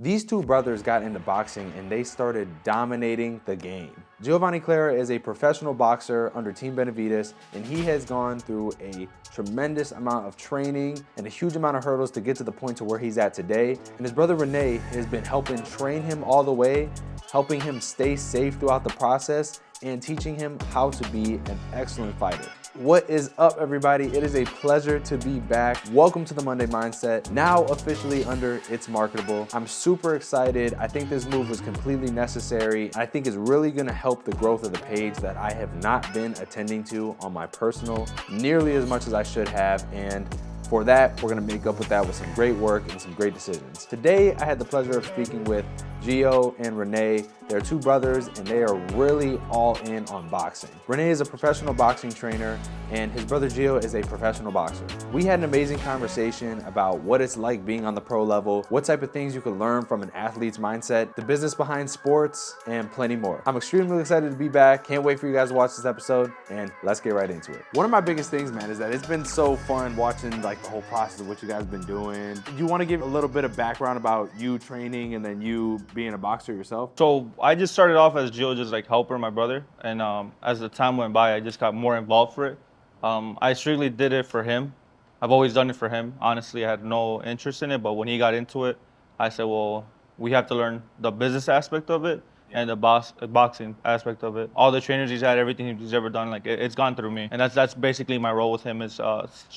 These two brothers got into boxing and they started dominating the game. Giovanni Clara is a professional boxer under Team Benavides, and he has gone through a tremendous amount of training and a huge amount of hurdles to get to the point to where he's at today. And his brother Rene has been helping train him all the way, helping him stay safe throughout the process, and teaching him how to be an excellent fighter. What is up, everybody? It is a pleasure to be back. Welcome to the Monday Mindset, now officially under It's Marketable. I'm super excited. I think this move was completely necessary. I think it's really gonna help the growth of the page that I have not been attending to on my personal nearly as much as I should have. And for that, we're gonna make up with that with some great work and some great decisions. Today, I had the pleasure of speaking with Gio and Rene. They're two brothers and they are really all in on boxing. Rene is a professional boxing trainer and his brother Gio is a professional boxer. We had an amazing conversation about what it's like being on the pro level, what type of things you can learn from an athlete's mindset, the business behind sports, and plenty more. I'm extremely excited to be back. Can't wait for you guys to watch this episode, and let's get right into it. One of my biggest things, man, is that it's been so fun watching like the whole process of what you guys have been doing. Do you want to give a little bit of background about you training and then you being a boxer yourself? So I just started off as Gio, just like helper, my brother, and as the time went by, I just got more involved for it. I strictly did it for him. I've always done it for him. Honestly, I had no interest in it, but when he got into it, I said, well, we have to learn the business aspect of it and the boxing aspect of it. All the trainers he's had, everything he's ever done, like it's gone through me, and that's basically my role with him is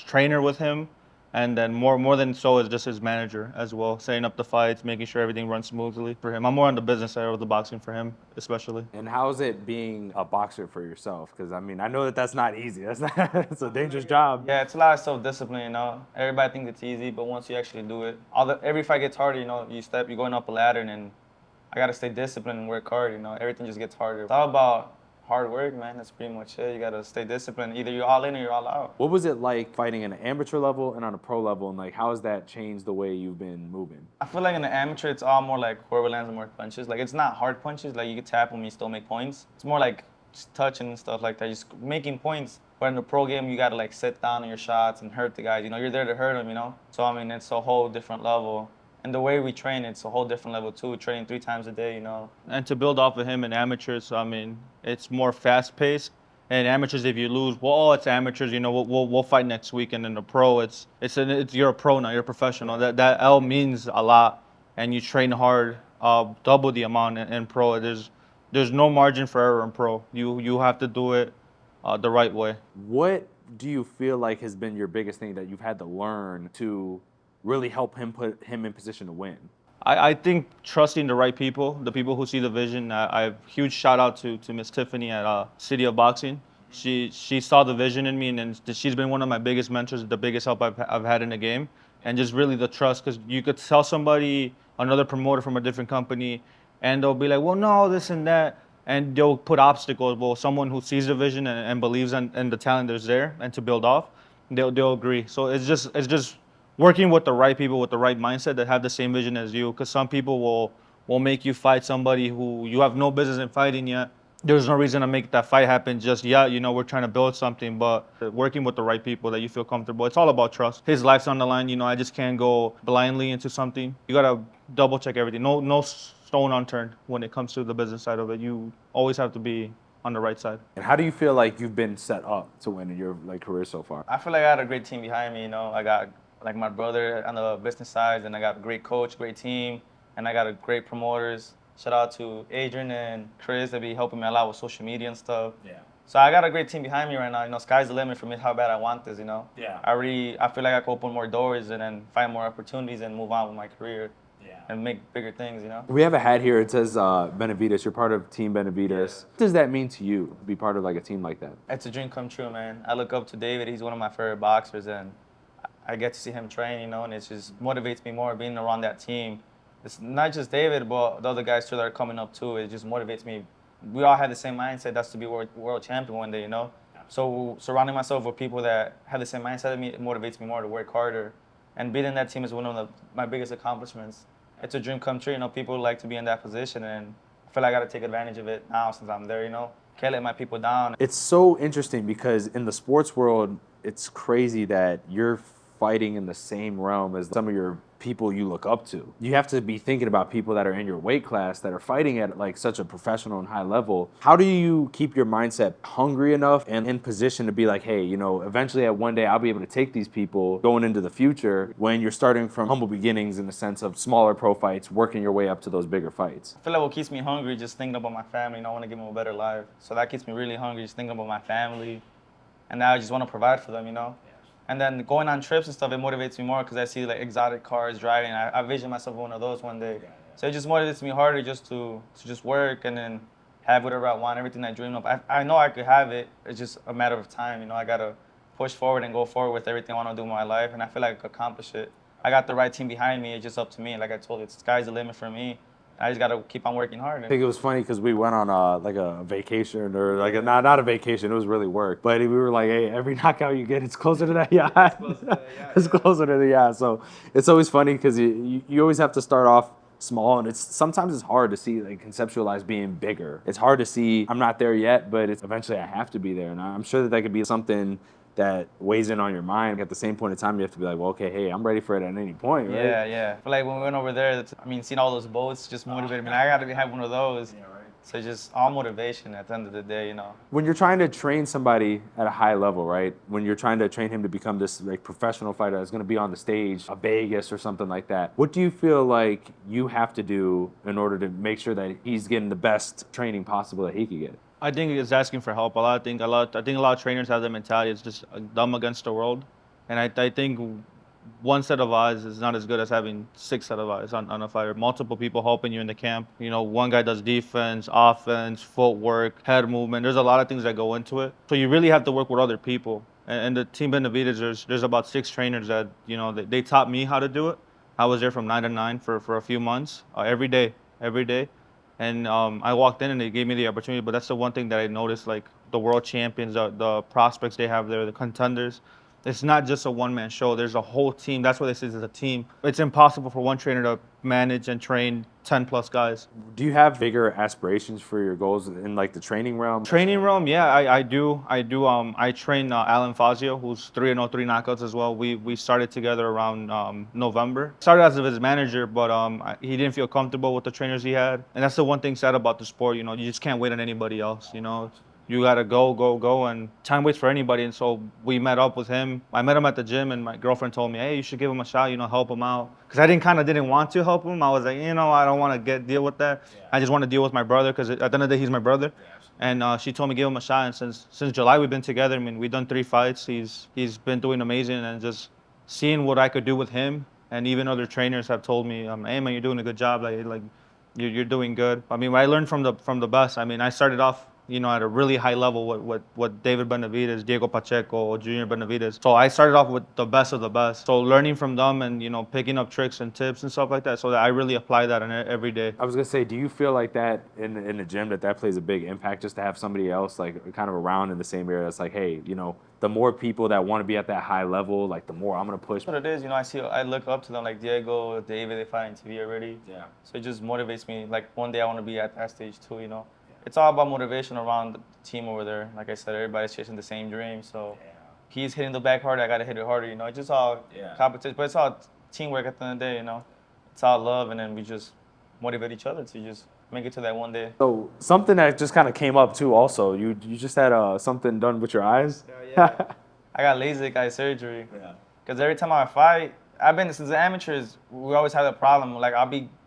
trainer with him. And then more than so is just his manager as well, setting up the fights, making sure everything runs smoothly for him. I'm more on the business side of the boxing for him, especially. And how's it being a boxer for yourself? Because I mean, I know that that's not easy. It's a dangerous job. Yeah, it's a lot of self-discipline, you know. Everybody thinks it's easy, but once you actually do it, every fight gets harder, you know. You're going up a ladder, and then I gotta stay disciplined and work hard, you know. Everything just gets harder. It's all about hard work, man. That's pretty much it. You gotta stay disciplined. Either you're all in or you're all out. What was it like fighting at an amateur level and on a pro level, and like how has that changed the way you've been moving? I feel like in the amateur, it's all more like whoever lands the more punches. Like it's not hard punches. Like you can tap them, you still make points. It's more like just touching and stuff like that, just making points. But in the pro game, you gotta like sit down on your shots and hurt the guys. You know, you're there to hurt them. You know. So I mean, it's a whole different level. And the way we train, it's a whole different level too. Training 3 times a day, you know. And to build off of him in amateurs, I mean, it's more fast-paced. And amateurs, if you lose, well, it's amateurs. You know, we'll fight next week. And in the pro, it's you're a pro now. You're a professional. That L means a lot, and you train hard, double the amount in pro. There's no margin for error in pro. You have to do it the right way. What do you feel like has been your biggest thing that you've had to learn to really help him put him in position to win? I think trusting the right people, the people who see the vision. I huge shout out to Miss Tiffany at City of Boxing. She saw the vision in me, and she's been one of my biggest mentors, the biggest help I've had in the game, and just really the trust. Because you could tell somebody, another promoter from a different company, and they'll be like, well, no, this and that, and they'll put obstacles. Well, someone who sees the vision and believes in the talent that's there and to build off, they'll agree. So it's just working with the right people with the right mindset that have the same vision as you, because some people will make you fight somebody who you have no business in fighting yet. There's no reason to make that fight happen just yet. You know, we're trying to build something, but working with the right people that you feel comfortable. It's all about trust. His life's on the line. You know, I just can't go blindly into something. You gotta double check everything. No stone unturned when it comes to the business side of it. You always have to be on the right side. And how do you feel like you've been set up to win in your like career so far? I feel like I had a great team behind me. You know, I got like my brother on the business side, and I got a great coach, great team, and I got a great promoters. Shout out to Adrian and Chris that be helping me a lot with social media and stuff. Yeah. So I got a great team behind me right now. You know, sky's the limit for me how bad I want this, you know. Yeah. I feel like I can open more doors and then find more opportunities and move on with my career. Yeah. And make bigger things, you know. We have a hat here. It says Benavides. You're part of Team Benavides. What does that mean to you to be part of like a team like that? It's a dream come true, man. I look up to David. He's one of my favorite boxers, and I get to see him train, you know, and it just motivates me more being around that team. It's not just David, but the other guys too that are coming up too. It just motivates me. We all have the same mindset. That's to be world champion one day, you know. So surrounding myself with people that have the same mindset as me, it motivates me more to work harder. And being in that team is one of my biggest accomplishments. It's a dream come true, you know. People like to be in that position, and I feel like I got to take advantage of it now since I'm there, you know. Can't let my people down. It's so interesting because in the sports world, it's crazy that you're fighting in the same realm as some of your people you look up to. You have to be thinking about people that are in your weight class that are fighting at like such a professional and high level. How do you keep your mindset hungry enough and in position to be like, hey, you know, eventually at one day I'll be able to take these people going into the future when you're starting from humble beginnings in the sense of smaller pro fights, working your way up to those bigger fights? I feel like what keeps me hungry just thinking about my family. You know, I want to give them a better life. So that keeps me really hungry, just thinking about my family. And now I just want to provide for them, you know? And then going on trips and stuff, it motivates me more because I see like exotic cars driving. I vision myself one of those one day. So it just motivates me harder just to just work and then have whatever I want, everything I dream of. I know I could have it. It's just a matter of time, you know? I got to push forward and go forward with everything I want to do in my life. And I feel like I could accomplish it. I got the right team behind me. It's just up to me. Like I told you, the sky's the limit for me. I just got to keep on working hard. I think it was funny because we went on like a vacation or like not a vacation. It was really work. But we were like, hey, every knockout you get, it's closer to that yacht. It's closer to the yacht. So it's always funny because you always have to start off small, and sometimes it's hard to see, like, conceptualize being bigger. It's hard to see I'm not there yet, but eventually I have to be there. And I'm sure that could be something that weighs in on your mind. At the same point in time, you have to be like, well, okay, hey, I'm ready for it at any point, right? Yeah. But like when we went over there, seeing all those boats just motivated me. I got to have one of those. Yeah, right. So just all motivation at the end of the day, you know. When you're trying to train somebody at a high level, right? When you're trying to train him to become this like professional fighter that's going to be on the stage, a Vegas or something like that, what do you feel like you have to do in order to make sure that he's getting the best training possible that he could get? I think it's asking for help. I think a lot of trainers have the mentality it's just them against the world, and I think one set of eyes is not as good as having 6 set of eyes on a fighter. Multiple people helping you in the camp. You know, one guy does defense, offense, footwork, head movement. There's a lot of things that go into it. So you really have to work with other people. And the Team Benavides, there's about 6 trainers that, you know, they taught me how to do it. I was there from 9 to 9 for a few months, every day. And I walked in and they gave me the opportunity. But that's the one thing that I noticed, like the world champions, the prospects they have there, the contenders. It's not just a one-man show. There's a whole team. That's why this is a team. It's impossible for one trainer to manage and train 10-plus guys. Do you have bigger aspirations for your goals in like the training realm? Training realm, yeah, I do. I train Alan Fazio, who's 3-0, 3 knockouts as well. We started together around November. Started as his manager, but he didn't feel comfortable with the trainers he had. And that's the one thing sad about the sport. You know, you just can't wait on anybody else. You know, you gotta go, and time waits for anybody. And so we met up with him. I met him at the gym, and my girlfriend told me, hey, you should give him a shot. You know, help him out. Because I didn't want to help him. I was like, you know, I don't want to deal with that. Yeah. I just want to deal with my brother because at the end of the day, he's my brother. Yeah, and she told me give him a shot. And since July, we've been together. I mean, we've done 3 fights. He's been doing amazing, and just seeing what I could do with him. And even other trainers have told me, hey man, you're doing a good job. Like you're doing good. I mean, I learned from the best. I mean, I started off, you know, at a really high level with David Benavides, Diego Pacheco, Junior Benavides. So I started off with the best of the best. So learning from them and, you know, picking up tricks and tips and stuff like that. So that I really apply that in every day. I was gonna say, do you feel like that in the gym that plays a big impact, just to have somebody else like kind of around in the same area that's like, hey, you know, the more people that want to be at that high level, like the more I'm gonna push. What it is, you know, I look up to them like Diego, David, they fight on TV already. Yeah. So it just motivates me. Like one day I want to be at that stage too, you know. It's all about motivation around the team over there. Like I said, everybody's chasing the same dream. So he's hitting the back harder, I got to hit it harder, you know. It's just all competition, but it's all teamwork at the end of the day, you know. It's all love, and then we just motivate each other to just make it to that one day. So something that just kind of came up too also, you just had something done with your eyes? Yeah. I got LASIK eye surgery. Yeah. Because every time I fight, since the amateurs, we always have a problem. Like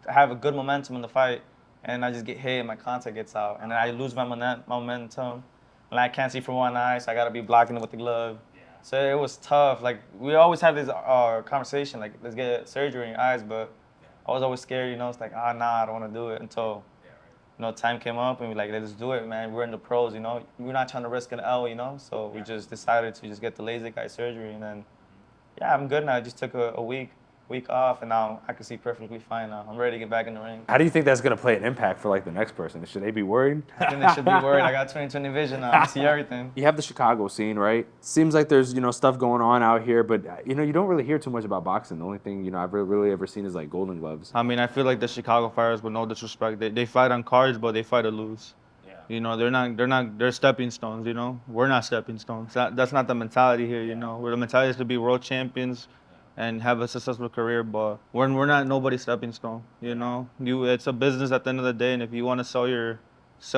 have a good momentum in the fight, and I just get hit and my contact gets out. And then I lose my momentum. And I can't see from one eye, so I got to be blocking it with the glove. Yeah. So it was tough. Like, we always have this conversation, like, let's get surgery in your eyes, but I was always scared, you know. It's like, nah, I don't want to do it until, you know, time came up and we're like, let's do it, man. We're in the pros, you know. We're not trying to risk an L, you know. So we just decided to just get the LASIK eye surgery, and then, yeah, I'm good now. I just took a week off, and now I can see perfectly fine now. I'm ready to get back in the ring. How do you think that's going to play an impact for, like, the next person? Should they be worried? I think they should be worried. I got 20/20 vision now. I see everything. You have the Chicago scene, right? Seems like there's, you know, stuff going on out here, but, you know, you don't really hear too much about boxing. The only thing, you know, I've really ever seen is, like, Golden Gloves. I mean, I feel like the Chicago Fighters, with no disrespect, they fight on cards, but they fight to lose. Yeah. You know, they're stepping stones, you know? We're not stepping stones. That's not the mentality here, you know? Where the mentality is to be world champions, and have a successful career. But we're not nobody's stepping stone. You know, it's a business at the end of the day, and if you want to sell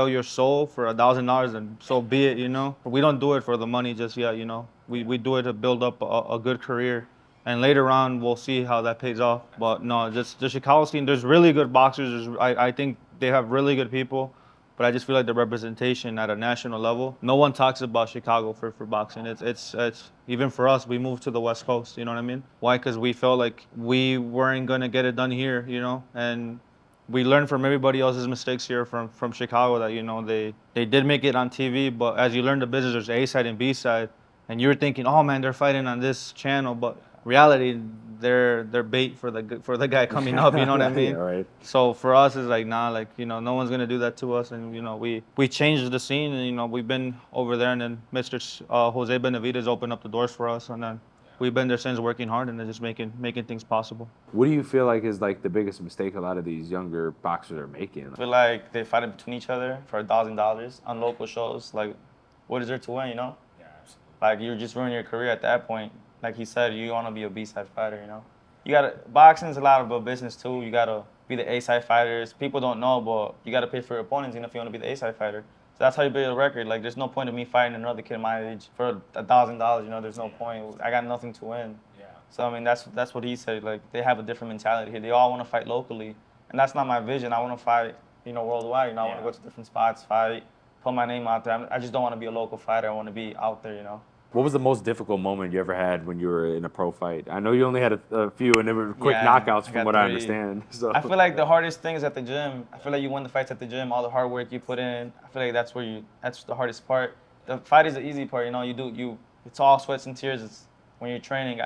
your soul for $1,000, then so be it. You know, we don't do it for the money just yet. You know, we do it to build up a good career. And later on, we'll see how that pays off. But no, just the Chicago scene, there's really good boxers. I think they have really good people. But I just feel like the representation at a national level, no one talks about Chicago for boxing. It's even for us, we moved to the West Coast, you know what I mean? Why? Because we felt like we weren't going to get it done here, you know? And we learned from everybody else's mistakes here from Chicago that, you know, they did make it on TV, but as you learn the business, there's A side and B side. And you're thinking, oh man, they're fighting on this channel, but reality, they're bait for the guy coming up, you know what I mean? Yeah, right. So for us, it's like, nah, like, you know, no one's gonna do that to us, and you know, we changed the scene, and you know, we've been over there, and then Mr. Jose Benavides opened up the doors for us, and then we've been there since, working hard and then just making things possible. What do you feel like is like the biggest mistake a lot of these younger boxers are making? I feel like they fight between each other for $1,000 on local shows. Like, what is there to win, you know? Yeah, absolutely. Like, you're just ruining your career at that point. Like he said, you want to be a B-side fighter, you know? Boxing's a lot of a business too. You gotta be the A-side fighters. People don't know, but you gotta pay for your opponents, you know, if you want to be the A-side fighter. So that's how you build a record. Like, there's no point of me fighting another kid my age for $1,000, you know, there's no point. I got nothing to win. Yeah. So, I mean, that's what he said. Like, they have a different mentality here. They all want to fight locally. And that's not my vision. I want to fight, you know, worldwide. You know, I want to go to different spots, fight, put my name out there. I just don't want to be a local fighter. I want to be out there, you know. What was the most difficult moment you ever had when you were in a pro fight? I know you only had a few, and they were quick knockouts from what I understand. So. I feel like the hardest thing is at the gym. I feel like you win the fights at the gym, all the hard work you put in. I feel like that's the hardest part. The fight is the easy part, you know. It's all sweats and tears. It's when you're training.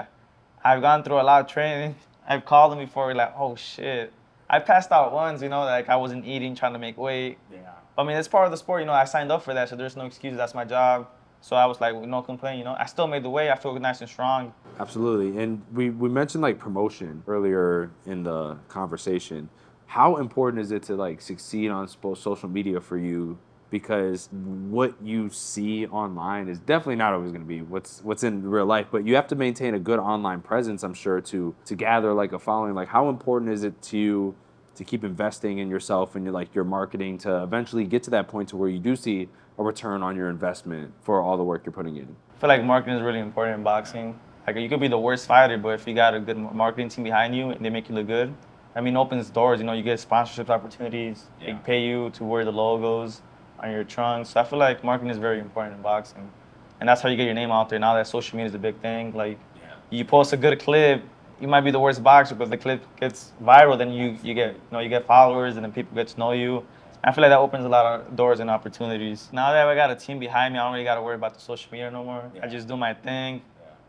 I've gone through a lot of training. I've called them before, like, oh shit. I passed out once, you know, like I wasn't eating, trying to make weight. Yeah. I mean, it's part of the sport, you know. I signed up for that, so there's no excuses. That's my job. So I was like, no complaint, you know. I still made the weight. I feel nice and strong. Absolutely. And we mentioned like promotion earlier in the conversation. How important is it to like succeed on social media for you? Because what you see online is definitely not always going to be what's in real life. But you have to maintain a good online presence, I'm sure, to gather like a following. Like, how important is it to you to keep investing in yourself and your marketing to eventually get to that point to where you do see a return on your investment for all the work you're putting in? I feel like marketing is really important in boxing. Like, you could be the worst fighter, but if you got a good marketing team behind you and they make you look good, I mean, it opens doors. You know, you get sponsorship opportunities. They pay you to wear the logos on your trunks. So I feel like marketing is very important in boxing, and that's how you get your name out there. Now that social media is a big thing, like you post a good clip, you might be the worst boxer, but if the clip gets viral, then you get followers, and then people get to know you. I feel like that opens a lot of doors and opportunities. Now that I got a team behind me, I don't really got to worry about the social media no more. I just do my thing.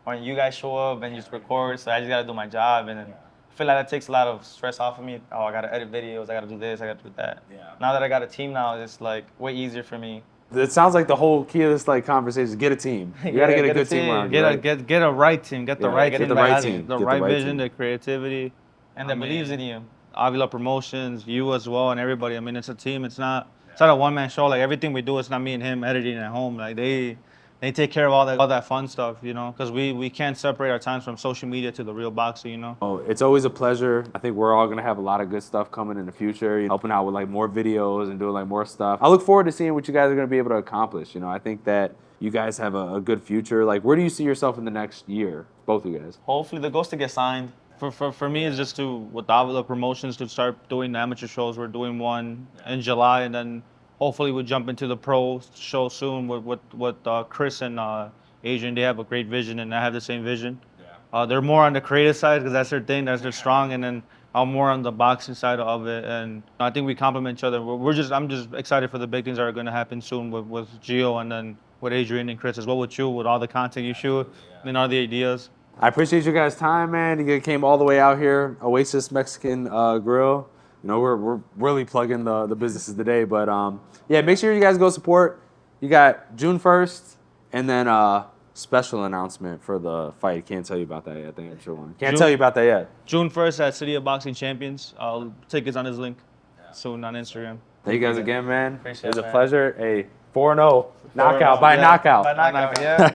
When you guys show up and just record, so I just got to do my job. And then I feel like that takes a lot of stress off of me. Oh, I got to edit videos. I got to do this. I got to do that. Yeah. Now that I got a team now, it's like way easier for me. It sounds like the whole key of this like conversation is get a team. You got to get a good team around you. Get a right team. Get the right team. The right vision, the creativity, and that believes in you. Avila Promotions, you as well, and everybody. I mean, it's a team. It's not a one-man show. Like, everything we do, it's not me and him editing at home. Like, they take care of all that fun stuff, you know, because we can't separate our times from social media to the real boxing, you know. Oh, it's always a pleasure. I think we're all gonna have a lot of good stuff coming in the future. Helping out with like more videos and doing like more stuff. I look forward to seeing what you guys are gonna be able to accomplish. You know, I think that you guys have a good future. Like, where do you see yourself in the next year, both of you guys? Hopefully, the goal's to get signed. For me, it's just with Avila Promotions to start doing the amateur shows. We're doing one in July, and then hopefully we'll jump into the pro show soon with Chris and Adrian. They have a great vision, and I have the same vision. They're more on the creative side because that's their thing, that's their strong, and then I'm more on the boxing side of it. And I think we complement each other. I'm just excited for the big things that are going to happen soon with Gio, and then with Adrian and Chris as well, with you, with all the content you shoot, and all the ideas. I appreciate you guys' time, man. You came all the way out here, Oasis Mexican Grill. You know, we're really plugging the businesses today, but yeah, make sure you guys go support. You got June 1st, and then special announcement for the fight. Can't tell you about that yet. I think I'm sure one. Can't tell you about that yet. June 1st at City of Boxing Champions. Tickets on his link soon on Instagram. Thank you guys again, man. Appreciate it was it, a pleasure. A 4-0 knockout by knockout. By knockout, yeah.